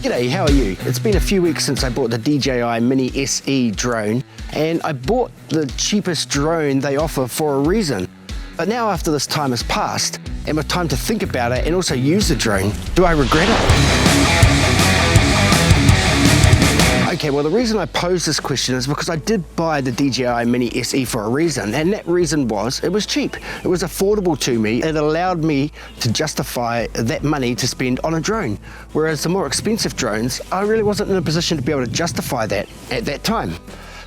G'day, how are you? It's been a few weeks since I bought the DJI MINI SE drone, and I bought the cheapest drone they offer for a reason. But now after this time has passed, and with time to think about it and also use the drone, do I regret it? Okay, well the reason I pose this question is because I did buy the DJI MINI SE for a reason, and that reason was it was cheap. It was affordable to me. It allowed me to justify that money to spend on a drone. Whereas the more expensive drones, I really wasn't in a position to be able to justify that at that time.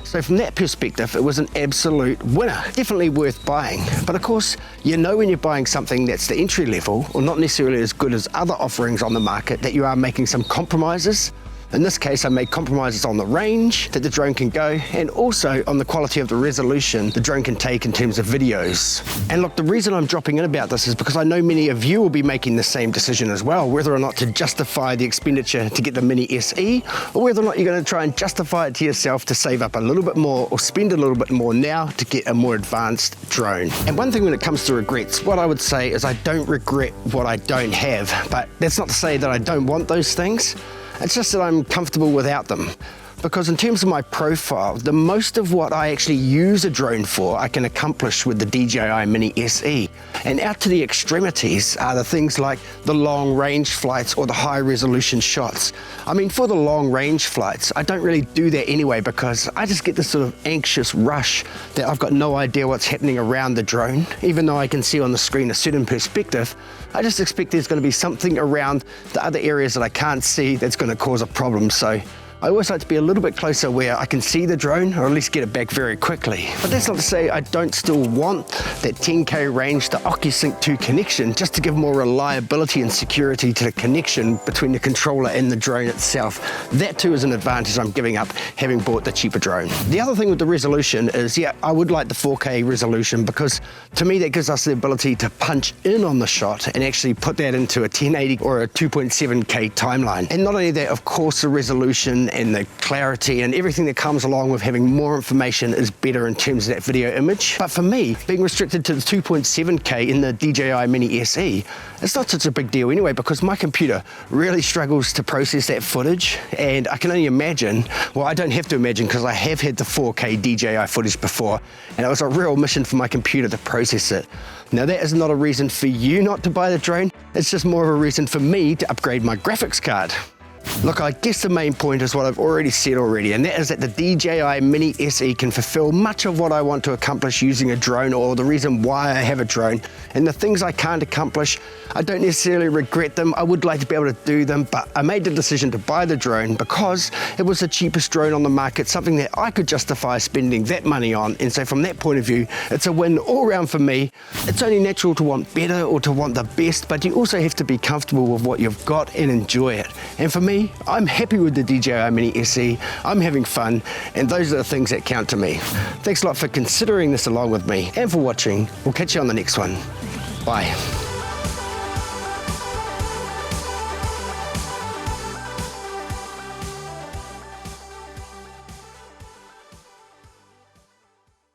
So from that perspective, it was an absolute winner. Definitely worth buying. But of course, you know when you're buying something that's the entry level, or not necessarily as good as other offerings on the market, that you are making some compromises. In this case, I made compromises on the range that the drone can go, and also on the quality of the resolution the drone can take in terms of videos. And look, the reason I'm dropping in about this is because I know many of you will be making the same decision as well, whether or not to justify the expenditure to get the MINI SE, or whether or not you're going to try and justify it to yourself to save up a little bit more or spend a little bit more now to get a more advanced drone. And one thing when it comes to regrets, what I would say is I don't regret what I don't have, but that's not to say that I don't want those things. It's just that I'm comfortable without them. Because in terms of my profile, the most of what I actually use a drone for, I can accomplish with the DJI MINI SE. And out to the extremities are the things like the long range flights or the high resolution shots. I mean, for the long range flights, I don't really do that anyway because I just get this sort of anxious rush that I've got no idea what's happening around the drone. Even though I can see on the screen a certain perspective, I just expect there's going to be something around the other areas that I can't see that's going to cause a problem. So I always like to be a little bit closer where I can see the drone, or at least get it back very quickly. But that's not to say I don't still want that 10K range, the OcuSync 2 connection, just to give more reliability and security to the connection between the controller and the drone itself. That too is an advantage I'm giving up having bought the cheaper drone. The other thing with the resolution is, yeah, I would like the 4K resolution because to me that gives us the ability to punch in on the shot and actually put that into a 1080 or a 2.7K timeline. And not only that, of course, the resolution and the clarity and everything that comes along with having more information is better in terms of that video image. But for me, being restricted to the 2.7K in the DJI MINI SE, it's not such a big deal anyway because my computer really struggles to process that footage, and I can only imagine, well, I don't have to imagine because I have had the 4K DJI footage before, and it was a real mission for my computer to process it. Now that is not a reason for you not to buy the drone, it's just more of a reason for me to upgrade my graphics card. Look, I guess the main point is what I've already said already, and that is that the DJI MINI SE can fulfill much of what I want to accomplish using a drone, or the reason why I have a drone. And the things I can't accomplish, I don't necessarily regret them. I would like to be able to do them, but I made the decision to buy the drone because it was the cheapest drone on the market, something that I could justify spending that money on. And so from that point of view, it's a win all around for me. It's only natural to want better or to want the best, but you also have to be comfortable with what you've got and enjoy it. And for me, I'm happy with the DJI MINI SE, I'm having fun, and those are the things that count to me. Thanks a lot for considering this along with me and for watching. We'll catch you on the next one. Bye.